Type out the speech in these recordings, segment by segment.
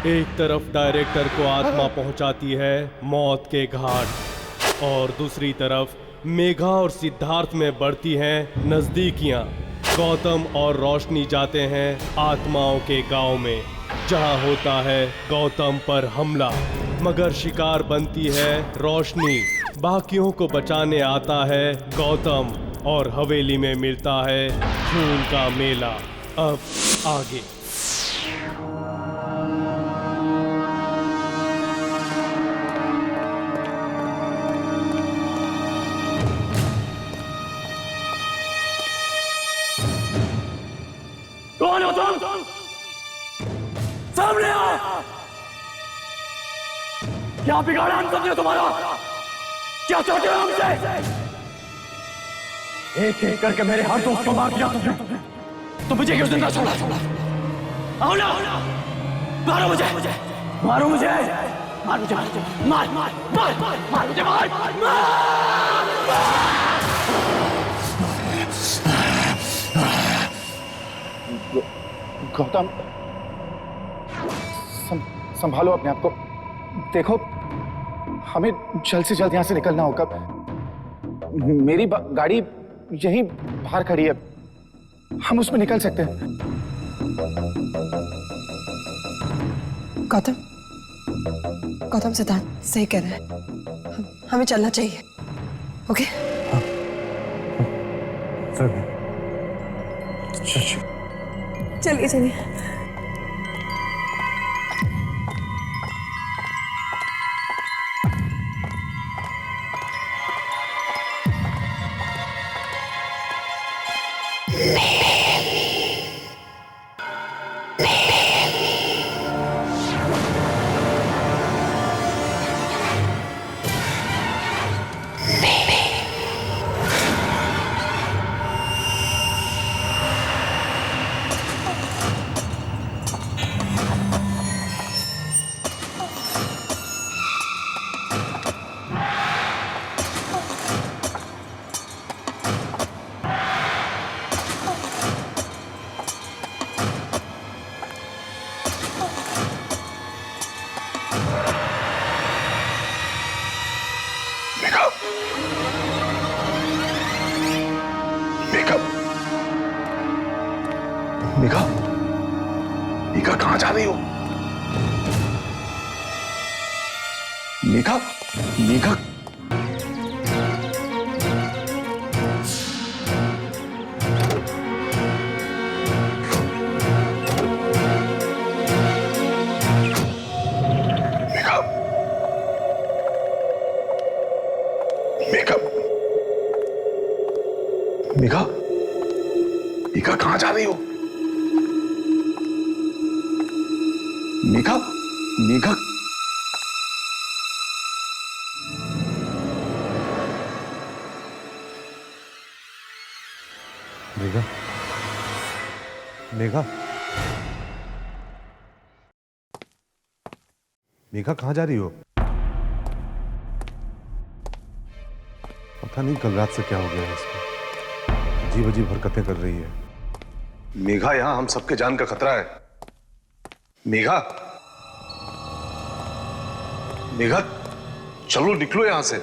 एक तरफ डायरेक्टर को आत्मा पहुंचाती है मौत के घाट और दूसरी तरफ मेघा और सिद्धार्थ में बढ़ती हैं नजदीकियां। गौतम और रोशनी जाते हैं आत्माओं के गांव में, जहां होता है गौतम पर हमला, मगर शिकार बनती है रोशनी। बाकियों को बचाने आता है गौतम और हवेली में मिलता है खून का मेला। अब आगे। कौन हो तुम? सामने आओ। क्या बिगाड़ा हम सबने तुम्हारा? क्या चाहते हो हमसे? एक एक करके मेरे हर दोस्त को मार दिया तुमने, तो मुझे क्यों जिंदा छोड़ा? आओ ना, मारो मुझे, मारो मुझे, मार मुझे, मार मार मार मार मुझे, मार गौतम, संभालो अपने आप को। देखो, हमें जल्द से जल्द यहाँ से निकलना होगा। मेरी गाड़ी यहीं बाहर खड़ी है, हम उसमें निकल सकते हैं। गौतम, गौतम सिद्धार्थ सही कह रहे हैं, हमें चलना चाहिए। ओके? चलिए चलिए। मेघा, मेघा कहाँ जा रही हो? मेघा, मेघा, मेघा, मेघा, मेघा कहाँ जा रही हो? मेघा, मेघा, मेघा, मेघा, मेघा कहाँ जा रही हो? पता नहीं कल रात से क्या हो गया है इसको, अजीब अजीब हरकतें कर रही है। मेघा, यहां हम सबके जान का खतरा है। मेघा, मेघा, चलो निकलो यहां से।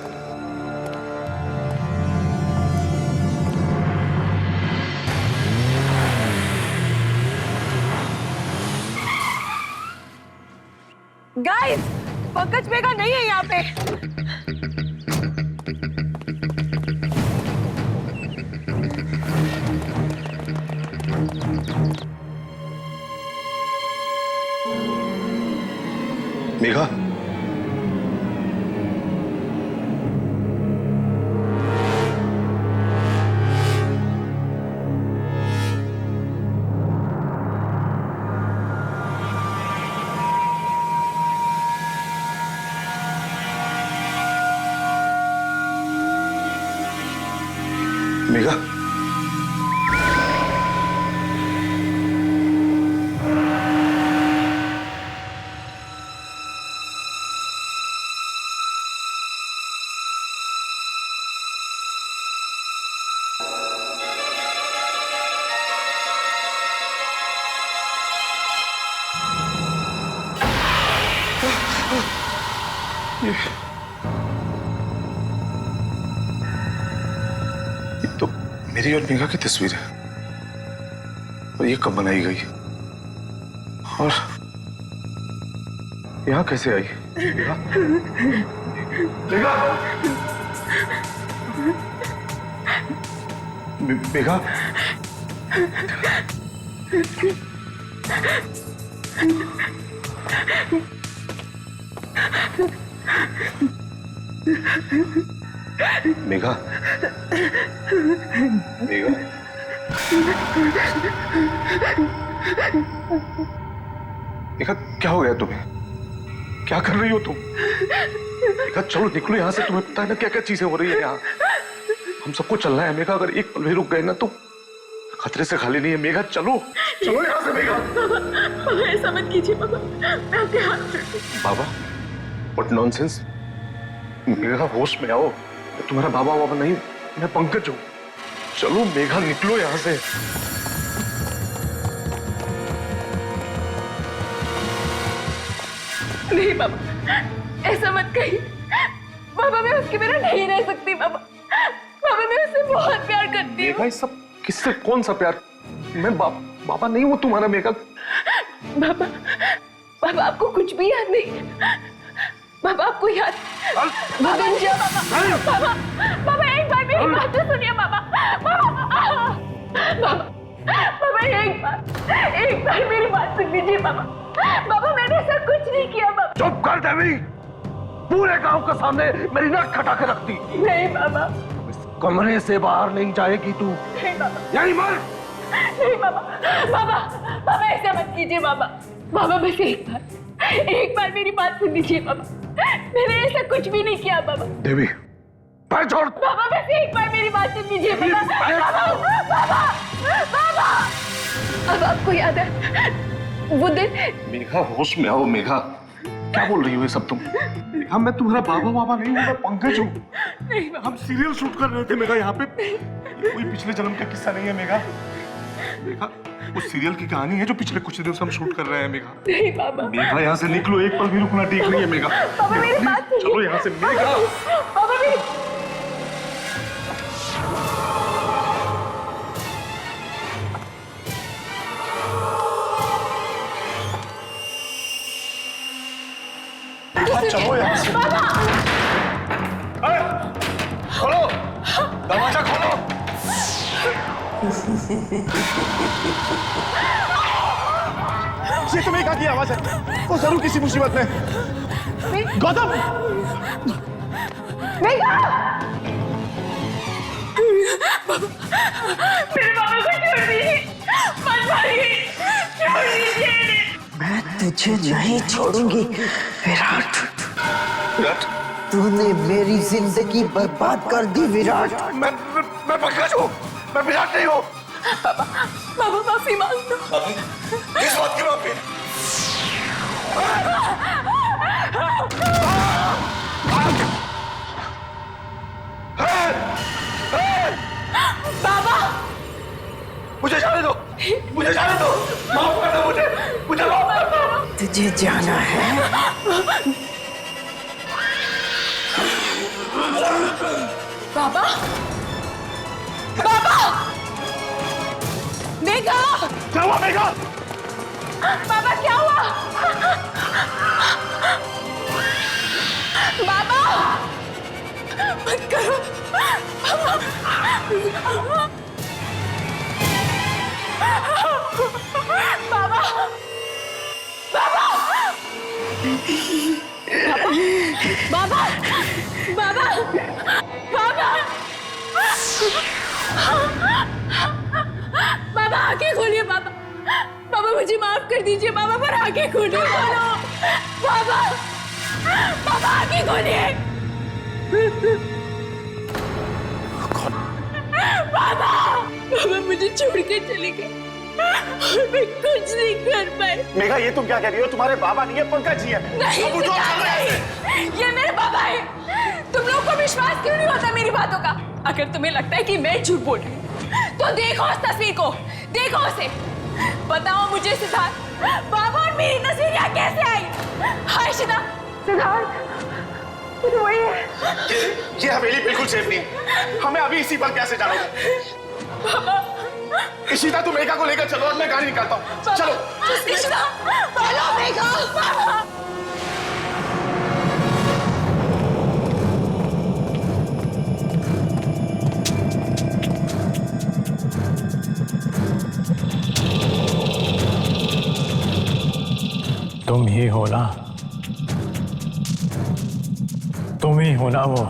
गाइस, पंकज मेघा नहीं है यहाँ पे। मेघा, मेघा, ये तो मेरी और मेघा की तस्वीर है। और ये कब बनाई गई और यहाँ कैसे आई? मेघा? मेघा? मेघा? मेघा? मेघा? मेघा, क्या हो गया तुम्हें? क्या कर रही हो तुम? मेघा चलो निकलो यहाँ से। तुम्हें पता है ना क्या क्या चीजें हो रही है यहाँ। हम सबको चलना है मेघा। अगर एक पल भी रुक गए ना तो खतरे से खाली नहीं है। मेघा चलो, चलो यहाँ से मेघा। बाबा ऐसा मत कीजिए बाबा, मैं आपके हाथ जोड़ती हूँ। बाबा, व्हाट नॉनसेंस। मेघा होश में आओ। मैं तुम्हारा बाबा बाबा नहीं, मैं पंकज हूँ। चलो मेघा निकलो यहाँ से। नहीं बाबा, ऐसा मत कहिए बाबा, मैं उसके बिना नहीं रह सकती बाबा। बाबा मैं उससे बहुत प्यार करती हूँ। मेघा, ये सब किससे? कौन सा प्यार? मैं बाबा नहीं हूँ तुम्हारा मेघा। बाबा, बाबा आपको कुछ भी याद नहीं? बाबा आपको याद? बाबा बाबा, बाबा एक बार मेरी बात तो सुनिए बाबा। बाबा, बाबा एक बार मेरी बात सुन लीजिए बाबा। बाबा मैंने ऐसा कुछ नहीं किया बाबा। चुप कर देवी। पूरे गांव के सामने मेरी नाक खटा के रखती। नहीं बाबा, कमरे से बाहर नहीं जाएगी तू। नहीं बाबा, यही मर। नहीं बाबा, बाबा, बाबा ऐसा मत कीजिए बाबा। बाबा बस एक बार मेरी बात सुन लीजिए बाबा। मैंने ऐसा कुछ भी नहीं किया बाबा। देवी, पैर छोड़। बाबा बस एक बार मेरी बात सुन लीजिए बाबा। बाबा, बाबा, बाबा। अब आपको याद है वो दिन? मेघा होश में आओ। मेघा, क्या बोल रही हो ये सब तुम? मेघा, मैं तुम्हारा बाबा बाबा नहीं हूँ, मैं पंकज हूँ। हम सीरियल शूट कर रहे थे मेघा यहाँ पे। कोई पिछले जन्म का किस्सा नहीं है मेघा। मेघा, उस सीरियल की कहानी है जो पिछले कुछ दिनों से हम शूट कर रहे हैं मेघा। नहीं बाबा। मेघा यहाँ से निकलो। एक पल भी रुकना ठीक नहीं है मेघा। बाबा मेरी बात सुनिए। चलो यहाँ से मेघा। बाबा मेरी चलो यहाँ से। खोलो, दरवाजा खोलो। ये तो मेघा की आवाज है। वो जरूर किसी मुसीबत में। गौतम, मेघा! मेरे बाबा को छोड़ दीजिए, मत मारिए, छोड़ दीजिए। मैं तुझे नहीं छोड़ूंगी विराट। विराट, तूने मेरी जिंदगी बर्बाद कर दी विराट। मैं पंकज हूँ, मैं विराट नहीं हूँ। बाबा, बाबा माफी मांग दो। किस बात की माफी? बाबा, मुझे जाने दो, मुझे जाने दो। माफ कर दो मुझे माफ कर दो। तुझे जाना है? बाबा, बाबा, मेघा! क्या हुआ मेघा? बाबा क्या हुआ? बाबा मत करो। बाबा, बाबा, बाबा, बाबा, बाबा, बाबा, बाबा आंखें खोलिए बाबा। बाबा मुझे माफ कर दीजिए बाबा, पर आंखें खोलिए। खोलो बाबा, बाबा आंखें खोलिए। बाबा, बाबा मुझे छोड़ के चले गए और मैं कुछ नहीं कर पाई। मेघा ये तुम क्या कह रही हो? तुम्हारे बाबा नहीं है, पंकज जी है। नहीं, नहीं, ये मेरे बाबा है। तुम लोग को विश्वास क्यों नहीं होता मेरी बातों का? अगर तुम्हें लगता है कि मैं झूठ बोल रही हूँ तो देखो उस तस्वीर को, देखो उसे। बताओ मुझे सिद्धार्थ, बाबा और मेरी तस्वीर यहाँ कैसे आई? हाय सिद्धार्थ, वही है। ये हवेली बिल्कुल सेफ नहीं है। हमें अभी इसी पर कैसे जाना? इशिता, तुम मेघा को लेकर चलो और मैं गाड़ी निकालता हूँ। चलो। इशिता, चलो मेघा। तुम ही हो ना, तुम ही हो ना वो।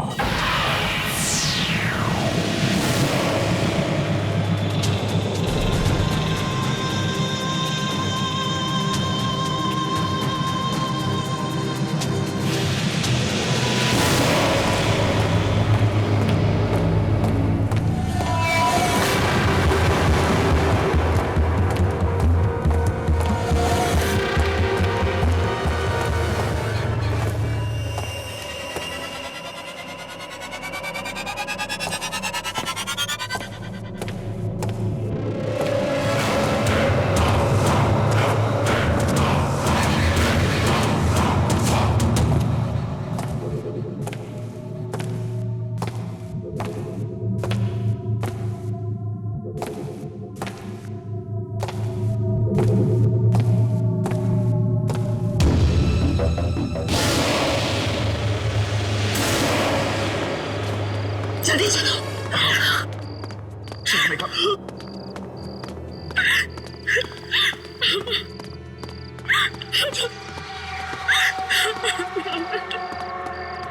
जल्दी चलो।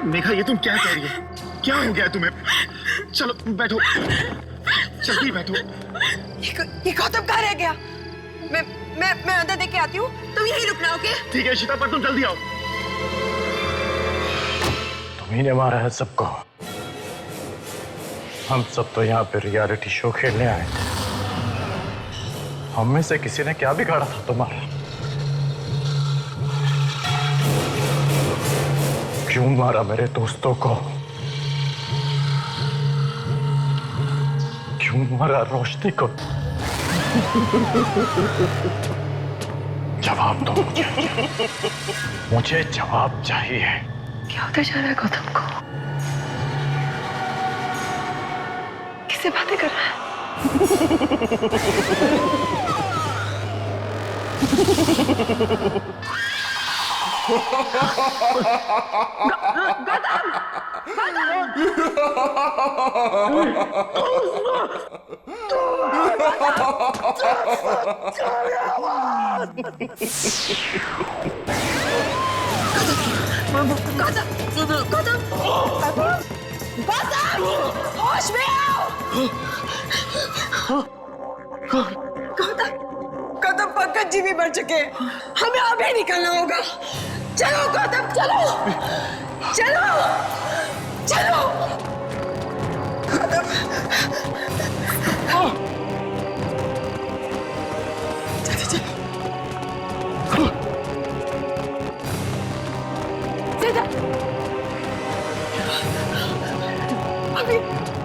मेघा, ये तुम क्या कह रही हो? क्या हो गया तुम्हें? चलो बैठो, जल्दी बैठो। ये गौतम कहाँ रह गया? मैं अंदर देख के आती हूँ, तुम यहीं रुकना, ओके? ठीक है इशिता, पर तुम जल्दी आओ। तुम्ही ने मारा है सबको। हम सब तो यहाँ पे रियलिटी शो खेलने आए थे। हम में से किसी ने क्या बिगाड़ा था तुम्हारा? क्यों मारा मेरे दोस्तों को? क्यों मारा रोशनी को? जवाब दो मुझे जवाब चाहिए। क्या होता जा रहा है गौतम को? किससे बातें कर रहा है? होश में आओ। गौतम, पंकज जी भी मर चुके हैं, हमें अभी निकलना होगा। चलो गौतम, चलो चलो चलो। गौतम, चलो चलो।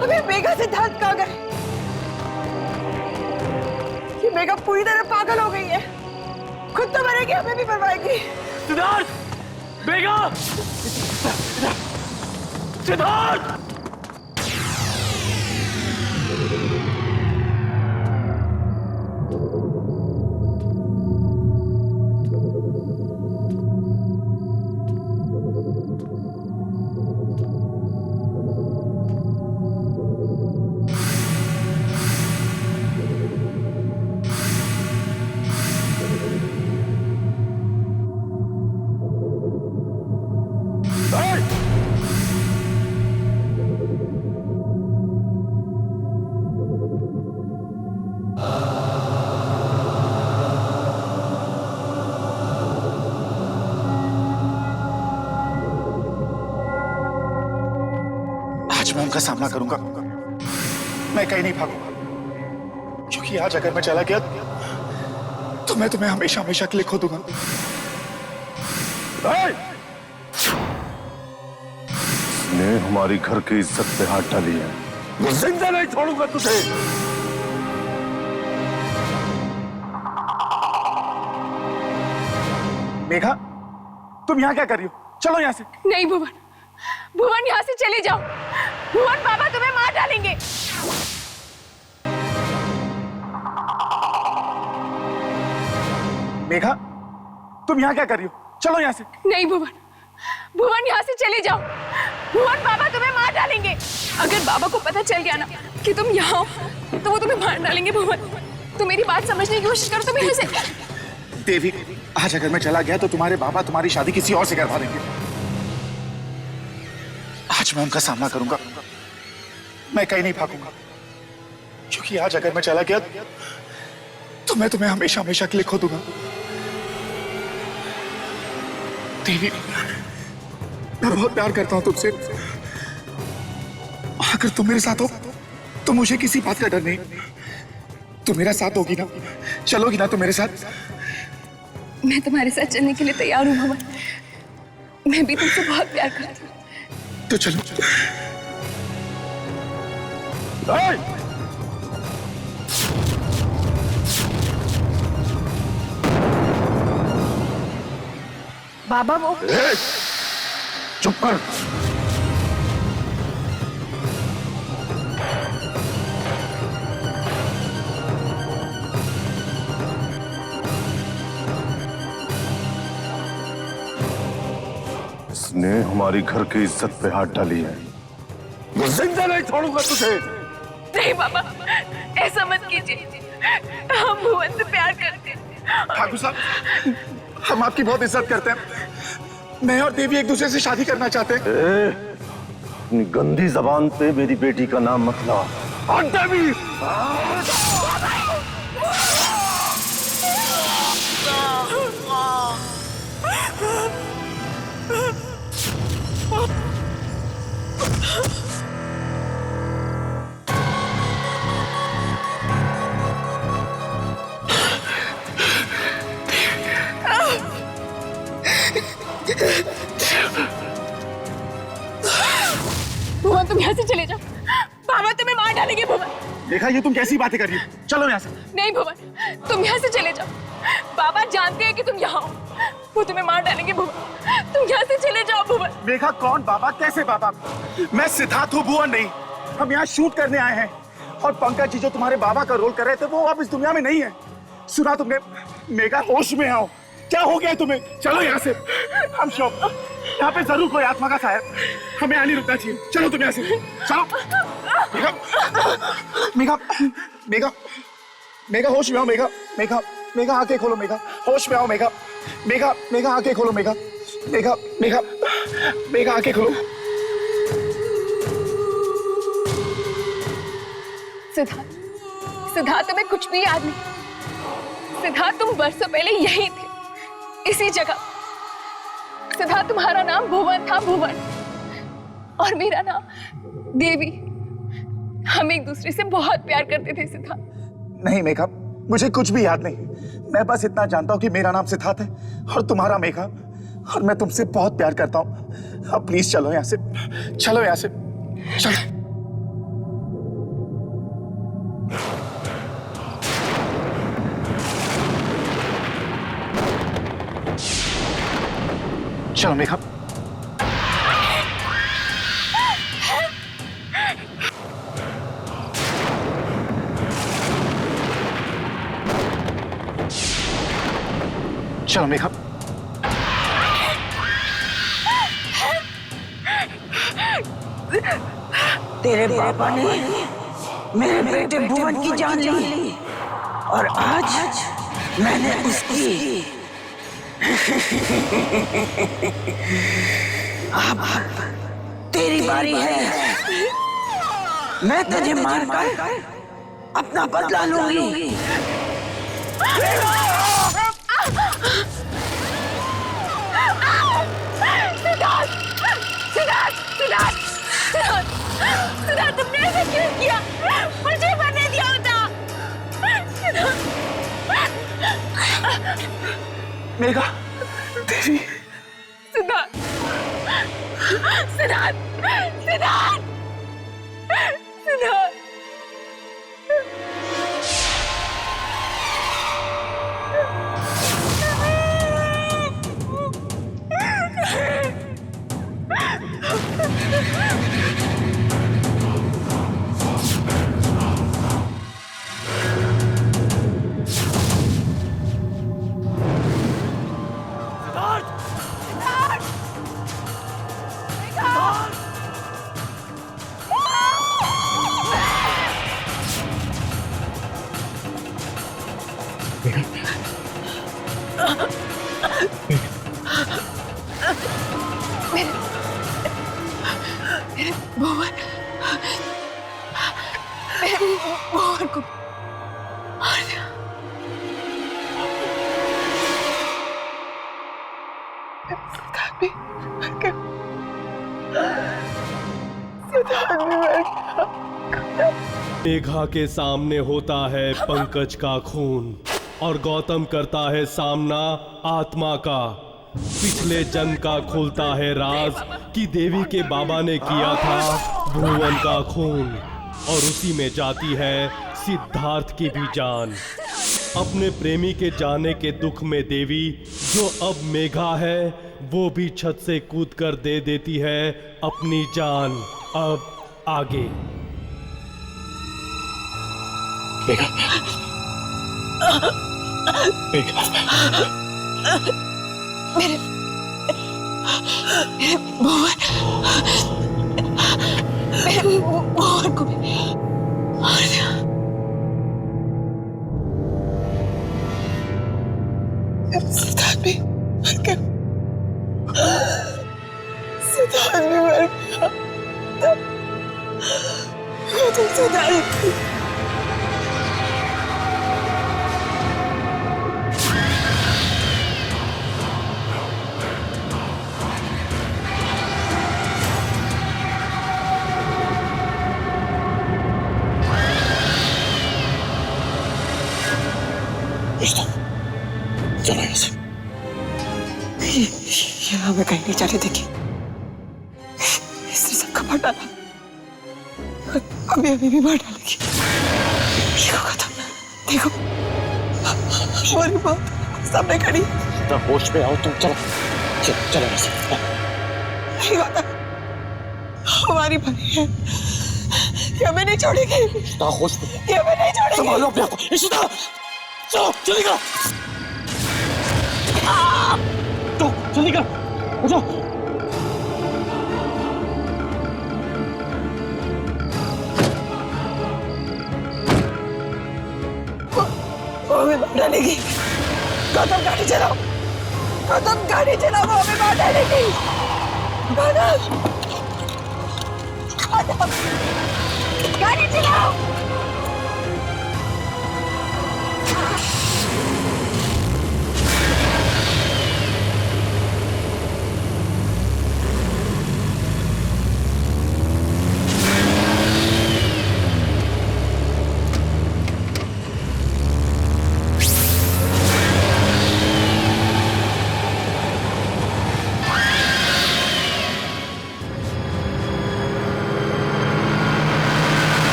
अभी मेघा सिद्धार्थ कहाँ गए? ये मेघा पूरी तरह पागल हो गई है। खुद तो मरेगी, हमें भी मरवाएगी। सिद्धार्थ, मेघा, सिद्धार्थ। आज मैं उनका सामना करूंगा। मैं कहीं नहीं भागूंगा, क्योंकि आज अगर मैं चला गया तो मैं तुम्हें हमेशा हमेशा के लिए खो दूंगा। ने हमारी घर की इज्जत पे हाथ डाली है, मैं जिंदा नहीं छोड़ूंगा तुझे। मेघा, तुम यहाँ क्या कर रही हो? चलो यहाँ से। नहीं भुवन, भुवन यहाँ से चले जाओ। भुवन बाबा तुम्हें मार डालेंगे। मेघा, तुम यहाँ क्या कर रही हो? चलो यहाँ से। नहीं भुवन, भुवन यहाँ से चले जाओ। भुवन बाबा तुम्हें मार डालेंगे। अगर बाबा को पता चल गया ना कि तुम यहाँ हो तो वो तुम्हें मार डालेंगे। भुवन, तुम मेरी बात समझने की कोशिश करो। तुम यहाँ से। देवी, आज अगर मैं चला गया तो तुम्हारे बाबा तुम्हारी शादी किसी और से करवा देंगे। आज मैं उनका सामना करूंगा। मैं कहीं नहीं भागूंगा, क्योंकि आज अगर मैं चला गया तो मैं तुम्हें हमेशा हमेशा के लिए खो दूंगा। देवी, मैं बहुत प्यार करता हूं तुमसे। अगर तुम मेरे साथ हो तो मुझे किसी बात का डर नहीं। तुम मेरा साथ होगी ना? चलोगी ना तुम मेरे साथ? मैं तुम्हारे साथ चलने के लिए तैयार हूँ भुवन। मैं भी तुमसे बहुत प्यार करती हूँ। तो चलो। बाबा वो चुप कर। इसने हमारी घर की इज्जत पे हाथ डाली है। जिंदा नहीं छोड़ूंगा तुझे। नहीं बाबा, ऐसा मत कीजिए। हम भुवन से प्यार करते हैं। ठाकुर साहब, हम आपकी बहुत इज्जत करते हैं। मैं और देवी एक दूसरे से शादी करना चाहते हैं। अपनी गंदी जबान पे मेरी बेटी का नाम मत ला। देवी, भुवन तुम यहाँ से चले जाओ। बाबा तुम्हें मार डालेंगे। भुवन, देखा ये तुम कैसी बातें कर रही हो? चलो यहाँ से। नहीं भुवन, तुम यहाँ से चले जाओ। बाबा जानते हैं कि तुम यहाँ हो। वो तुम्हें मार डालेंगे। भुवन, तुम यहाँ से चले जाओ। भुवन, देखा कौन बाबा, कैसे बाबा? मैं सिद्धार्थ हूँ, भुवन नहीं। हम यहाँ शूट करने आए हैं और पंकज जी जो तुम्हारे बाबा का रोल कर रहे थे वो अब इस दुनिया में नहीं है। सुना तुमने? मेगा, होश में आओ। क्या हो गया तुम्हें? चलो यहाँ से। हम शॉप, यहाँ पे जरूर कोई आत्मा का साया। हमें यहाँ नहीं रुकना चाहिए। चलो तुम यहाँ से। चलो। मेगा, मेगा, मेगा, मेगा होश में आओ। मेगा, मेगा, मेगा आंखें खोलो। मेगा होश में आओ। मेगा, मेगा, मेगा आंखें खोलो। मेगा, मेगा, मेगा, मेगा आंखें खोलो। सिद्धार्थ, सिद्धार्थ तुम्हें कुछ भी याद नहीं। सिद्धार्थ तुम बरसों पहले यही थे, इसी जगह। सिद्धार्थ तुम्हारा नाम भुवन था। भुवन और मेरा नाम देवी। हम एक दूसरे से बहुत प्यार करते थे सिद्धार्थ। नहीं मेघा, मुझे कुछ भी याद नहीं। मैं बस इतना जानता हूँ कि मेरा नाम सिद्धार्थ है और तुम्हारा मेघा, और मैं तुमसे बहुत प्यार करता हूँ। अब प्लीज चलो यहाँ से। चलो यहाँ से। चलो। चलो मेघा। चलो मेघा। तेरे पापा ने मेरे बेटे भुवन की जान ली और आज मैंने उसकी। अब तेरी बारी है। मैं तुझे मारकर अपना बदला लूंगी। सिद्धार्थ, सिद्धार्थ, सिद्धार्थ, सिद्धार्थ, सिद्धार्थ, तुमने ऐसा क्यों किया? मुझे मरने दिया होता। मेघा, देवी। सिद्धार्थ, सिद्धार्थ, सिद्धार्थ, सिद्धार्थ। मेरे भुवन को मार दिया। सिद्धार्थ भी मर गया। सिद्धार्थ भी मर गया। मेघा के सामने होता है पंकज का खून और गौतम करता है सामना आत्मा का। पिछले जन्म का खुलता है राज कि देवी के बाबा ने किया था भुवन का खून और उसी में जाती है सिद्धार्थ की भी जान। अपने प्रेमी के जाने के दुख में देवी जो अब मेघा है वो भी छत से कूदकर दे देती है अपनी जान। अब आगे मेघा, मेघा, मेरे भुवन को मार दिया। सिद्धार्थ भी मर गया। सिद्धार्थ भी मर गया। सिद्धार्थ चलो यहाँ से। यहाँ मैं कहीं नहीं जाने देगी। इसने सबका मार डाला। अभी भी मार डालेगी। देखो खत्म। देखो हमारी बात सामने खड़ी। तो होश में आओ तुम। चलो चलो यहाँ से। नहीं होता। हमारी भली है। ये हमें नहीं छोड़ेगी। होश में। ये हमें नहीं छोड़ेगी। संभालो अपने आप को। इशिता, चलो जल्दी करो। तो जल्दी कर। उठो। वो हमें मार डालेगी। गौतम गाड़ी चलाओ। गौतम गाड़ी चलाओ। वो हमें मार डालेगी। गौतम गाड़ी चलाओ।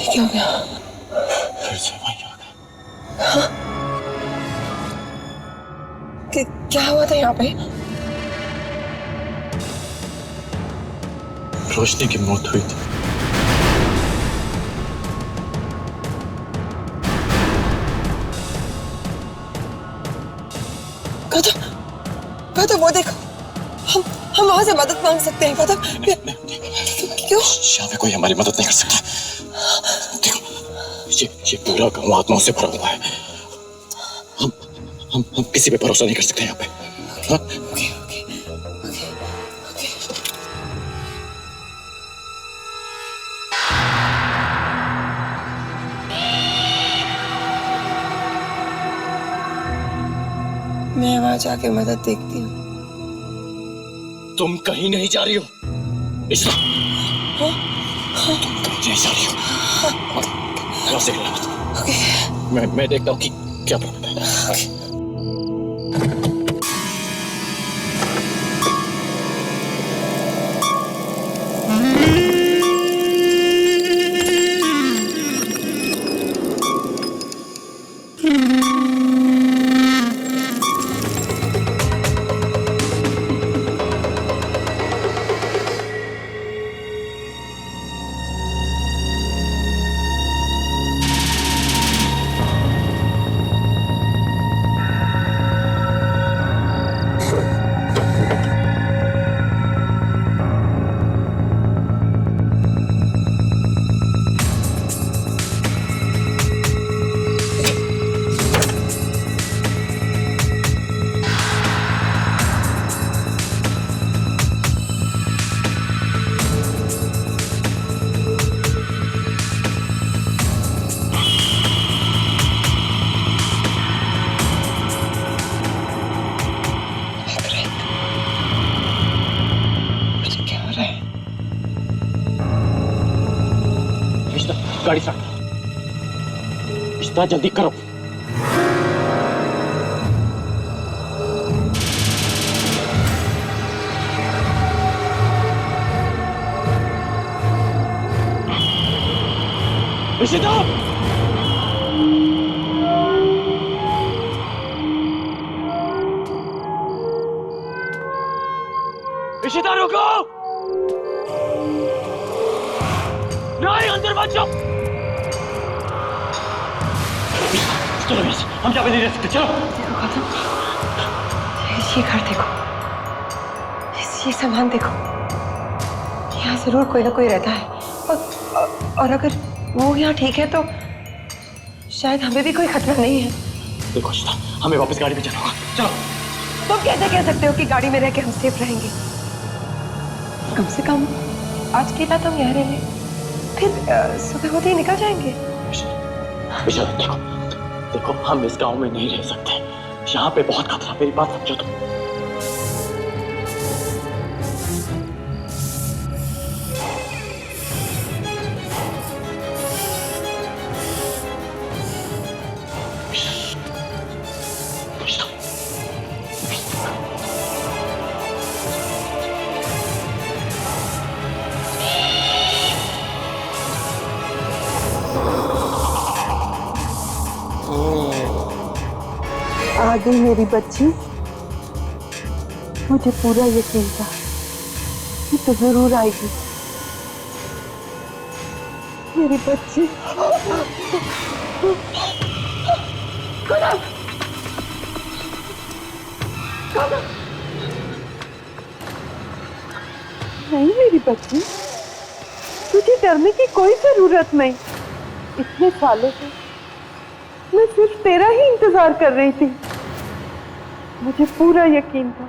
क्या हो गया? फिर से वही आ गया। क्या हुआ था यहाँ पे? रोशनी की मौत हुई थी। गौतम वो देखो। हम वहां से मदद मांग सकते हैं गौतम। क्यों? यहाँ पे कोई हमारी मदद नहीं कर सकता। देखो ये पूरा गांव आत्माओं से भरा हुआ है। हम किसी पे भरोसा नहीं कर सकते यहाँ पे। हाँ? ओके। मैं वहां जाके मदद देखती हूँ। तुम कहीं नहीं जा रही हो। इश्रा, तुम कहीं नहीं जा रही हो। यहाँ से हिलना मत। मैं देखता हूँ कि क्या प्रॉब्लम है। गाड़ी स्टार्ट करो, इतना जल्दी करो। इशिता! इशिता रुको! नहीं, अंदर मत जाओ। चलो मिस, हम क्या नहीं रह सकते, चलो। ये घर देखो, ये सामान देखो, यहाँ जरूर कोई ना कोई रहता है। और अगर वो यहाँ ठीक है तो शायद हमें भी कोई खतरा नहीं है। देखो इशिता, हमें वापस गाड़ी पे जाना होगा, चलो। तुम कैसे कह सकते हो कि गाड़ी में रह के हम सेफ रहेंगे? कम से कम आज की रात हम यहाँ रहेंगे, फिर सुबह होते ही निकल जाएंगे। इशिता देखो, देखो हम इस गांव में नहीं रह सकते, यहाँ पे बहुत खतरा। मेरी बात समझो तुम। आ गई मेरी बच्ची। मुझे पूरा यकीन था कि तो जरूर आएगी मेरी बच्ची। नहीं मेरी बच्ची, तुझे डरने की कोई जरूरत नहीं। इतने सालों से मैं सिर्फ तेरा ही इंतजार कर रही थी। मुझे पूरा यकीन था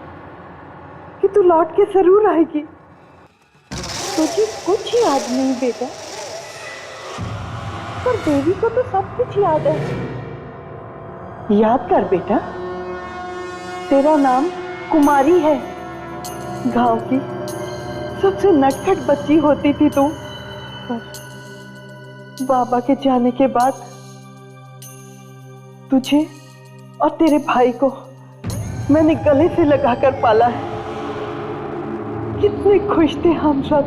कि तू लौट के जरूर आएगी। तुझे कुछ याद नहीं बेटा, पर देवी को तो सब कुछ याद है। याद कर बेटा, तेरा नाम कुमारी है। गांव की सबसे नटखट बच्ची होती थी तू, पर बाबा के जाने के बाद तुझे और तेरे भाई को मैंने गले से लगाकर पाला है। कितने खुश थे हम सब,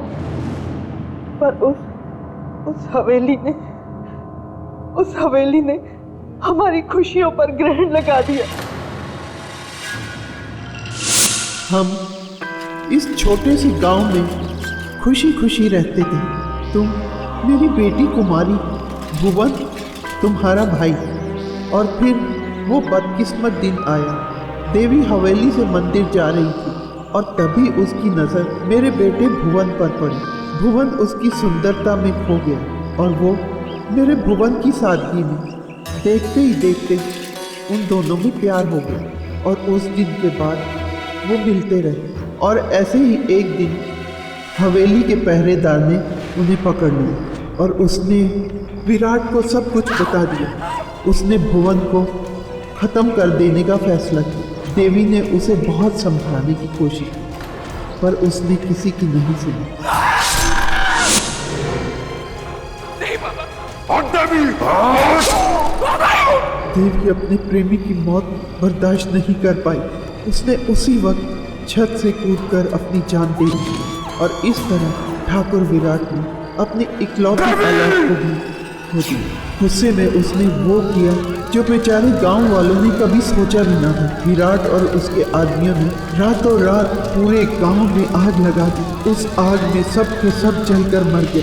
पर उस हवेली ने हमारी खुशियों पर ग्रहण लगा दिया। हम इस छोटे से गांव में खुशी खुशी रहते थे। तुम मेरी बेटी कुमारी, भुवन तुम्हारा भाई। और फिर वो बदकिस्मत दिन आया। देवी हवेली से मंदिर जा रही थी और तभी उसकी नज़र मेरे बेटे भुवन पर पड़ी। भुवन उसकी सुंदरता में खो गया और वो मेरे भुवन की सादगी में। देखते ही देखते उन दोनों में प्यार हो गया और उस दिन के बाद वो मिलते रहे। और ऐसे ही एक दिन हवेली के पहरेदार ने उन्हें पकड़ लिया और उसने विराट को सब कुछ बता दिया। उसने भुवन को खत्म कर देने का फैसला किया। देवी ने उसे बहुत समझाने की कोशिश की, पर उसने किसी की नहीं सुनी। देवी अपने प्रेमी की मौत बर्दाश्त नहीं कर पाई। उसने उसी वक्त छत से कूदकर अपनी जान दे दी और इस तरह ठाकुर विराट ने अपनी इकलौती औलाद को भी खो दिया। गुस्से में उसने वो किया जो बेचारे गांव वालों ने कभी सोचा भी ना था। विराट और उसके आदमियों ने रातों रात पूरे गांव में आग लगा दी। उस आग में सब के सब जलकर मर गए।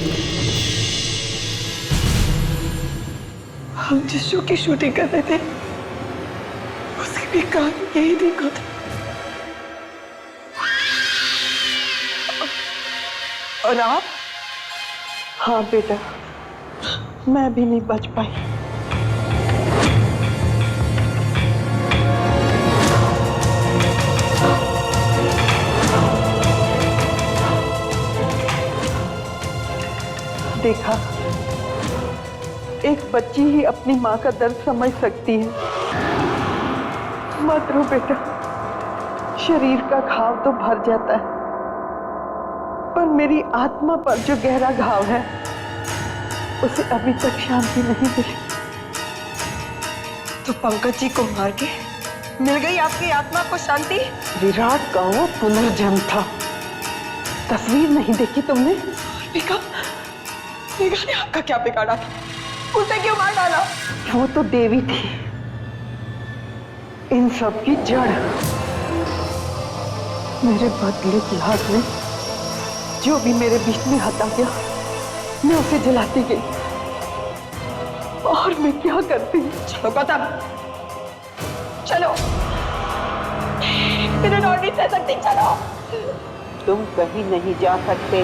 हम जिस शो की शूटिंग कर रहे थे उसकी भी काम यही देखा था। और आप? हाँ बेटा, मैं भी नहीं बच पाई। देखा, एक बच्ची ही अपनी माँ का दर्द समझ सकती है। मत रो बेटा, शरीर का घाव तो भर जाता है, पर मेरी आत्मा पर जो गहरा घाव है उसे अभी तक शांति नहीं मिली। तो पंकज जी को मार के मिल गई आपकी आत्मा को शांति? विराट का वो पुनर्जन्म था। तस्वीर नहीं देखी तुमने? मेघा ने आपका क्या बिगाड़ा था? उसे क्यों मार डाला? वो तो देवी थी, इन सब की जड़। मेरे बदले की हाथ में जो भी मेरे बीच में हटा गया, मैं उसे जलाती गई। और मैं क्या करती? चलो गौतम, चलो, मेरे डर नहीं सह सकती, चलो। तुम कहीं नहीं जा सकते।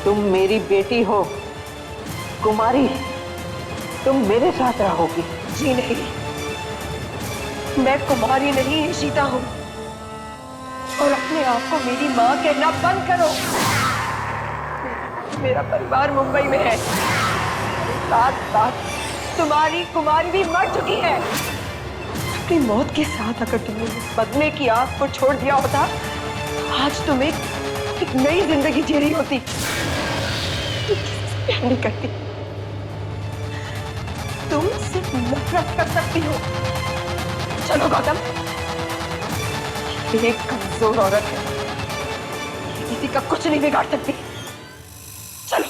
तुम मेरी बेटी हो कुमारी, तुम मेरे साथ रहोगी। जी नहीं, मैं कुमारी नहीं ईशिता हूँ, और अपने आप को मेरी माँ कहना बंद करो। मेरा परिवार मुंबई में है, साथ साथ तुम्हारी कुमारी भी मर चुकी है। अपनी मौत के साथ अगर तुमने बदले की आग को छोड़ दिया होता, आज तुम एक नई जिंदगी जी रही होती। प्यार नहीं करती, तुम सिर्फ नफरत कर सकती हो। चलो गौतम, ये एक कमजोर औरत है, किसी का कुछ नहीं बिगाड़ सकती। चलो।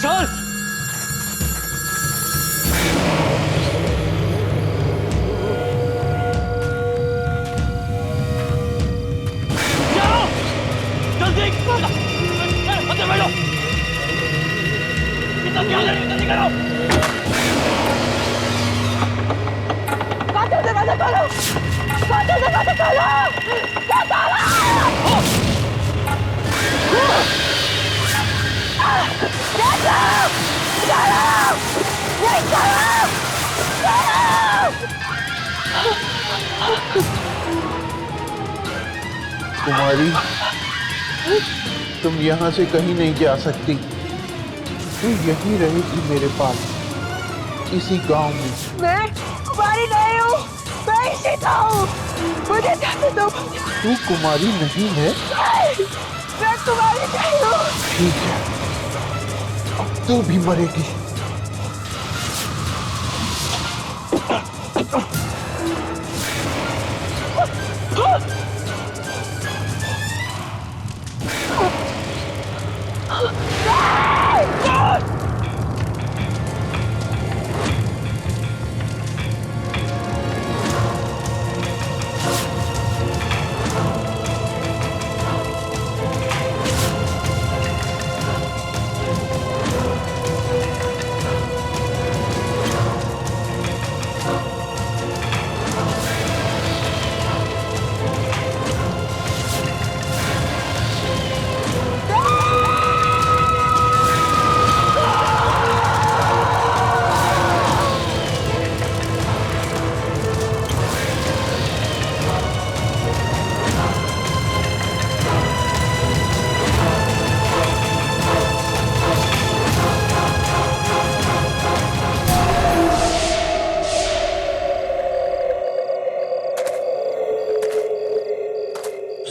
चल जल्दी अंदर बैठो। कितना ख्याल है, जल्दी करो। कातिल दरवाजा खोलो, कातिल दरवाजा खोलो, कुमारी, तुम यहाँ से कहीं नहीं जा सकती। तू यहीं रहेगी मेरे पास, इसी गांव में। मैं कुमारी नहीं हूँ, मैं ईशिता हूँ। मुझे जाने दो। तू कुमारी नहीं है? मैं कुमारी नहीं हूँ। ठीक है, अब तू भी मरेगी।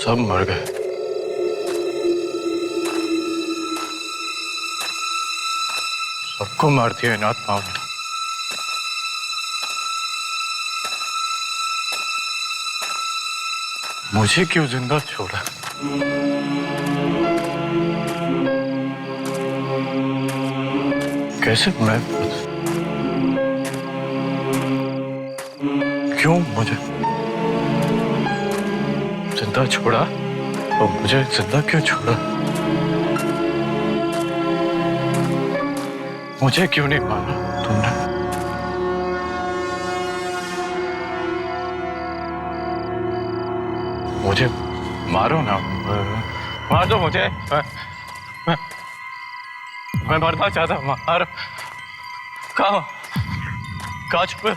सब मर गए। सबको मार दिया इन आत्माओं ने। मुझे क्यों जिंदा छोड़ा? कैसे मैं? क्यों मुझे जिंदा छोड़ा? और मुझे जिंदा क्यों छोड़ा? मुझे क्यों नहीं मारा तुमने? मुझे मारो ना, मार दो मुझे। मैं मरना चाहता हूँ। मारो। कहाँ छुपे?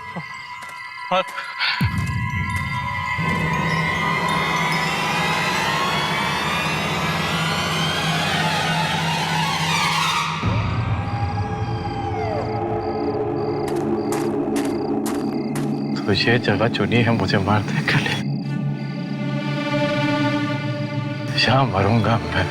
कुछ ये जगह चुनी है मुझे मारने के लिए। यहाँ मरूंगा मैं।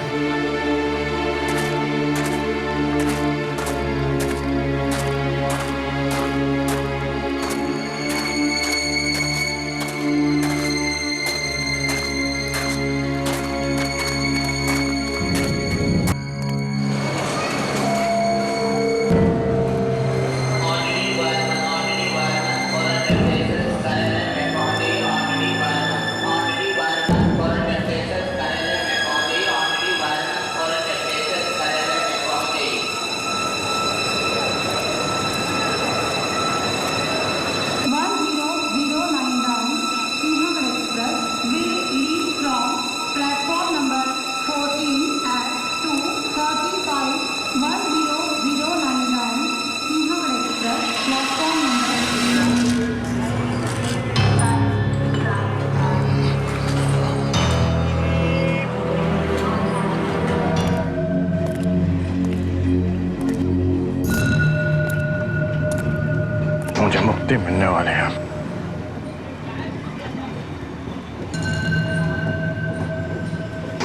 मुझे मुक्ति मिलने वाले हैं।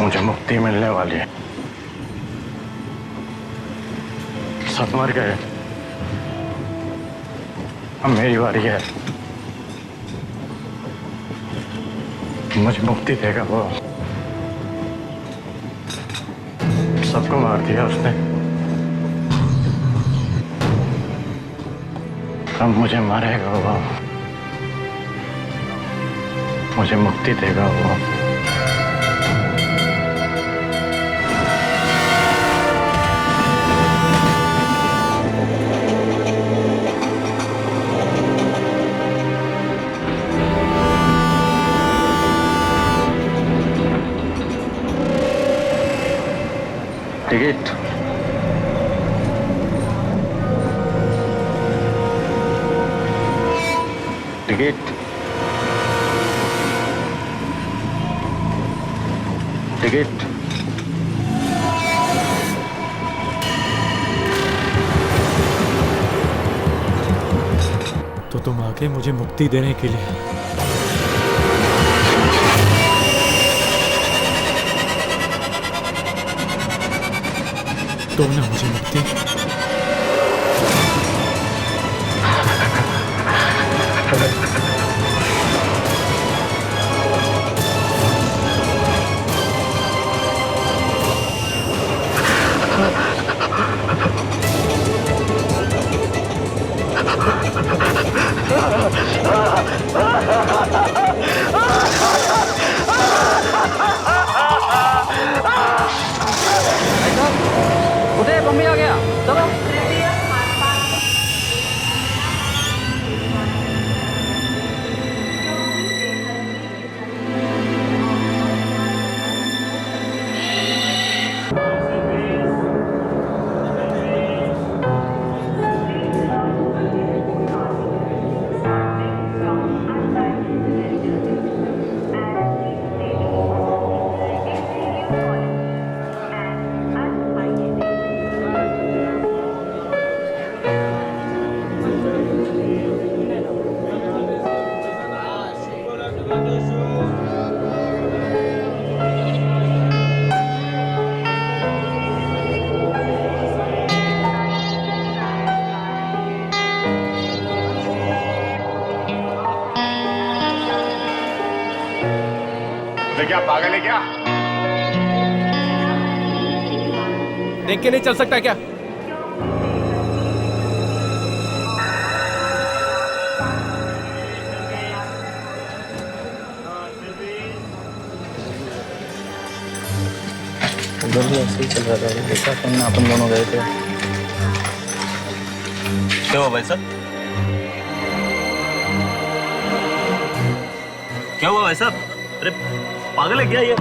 मुझे मुक्ति मिलने वाली है। सब मर गए, अब मेरी बारी है। मुझे मुक्ति देगा वो। सबको मार दिया उसने, अब मुझे मारेगा वो। मुझे मुक्ति देगा वो। टिकट टिकट टिकट तो तुम आगे मुझे मुक्ति देने के लिए। दो ना मुझे मुक्ति। उठे, मम्मी आ गया, चलो। क्या पागल है क्या? देख के नहीं चल सकता क्या? उधर भी ऐसे ही चल रहा था, देखा तुमने, अपन दोनों गए थे। क्या हुआ भाई साहब? क्या हुआ भाई साहब? अरे पागल है क्या ये?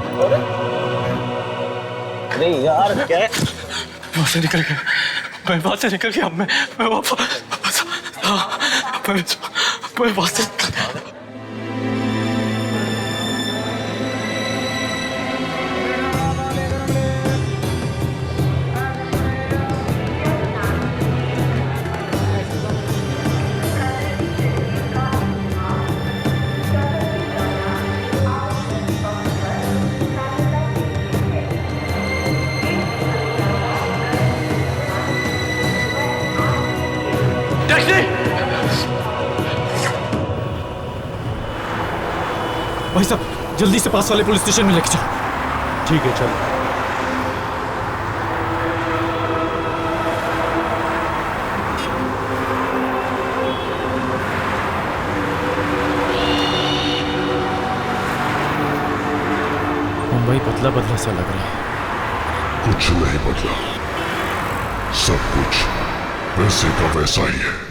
अरे यार क्या है? वहाँ से निकल गया, मैं वहाँ से निकल गया। मैं वहाँ से वैष्णवी! भाई साहब जल्दी से पास वाले पुलिस स्टेशन में लेके जाओ। ठीक है चलो। मुंबई बदला बदला सा लग रहा है। कुछ नहीं बदला, सब कुछ वैसे का वैसा ही है।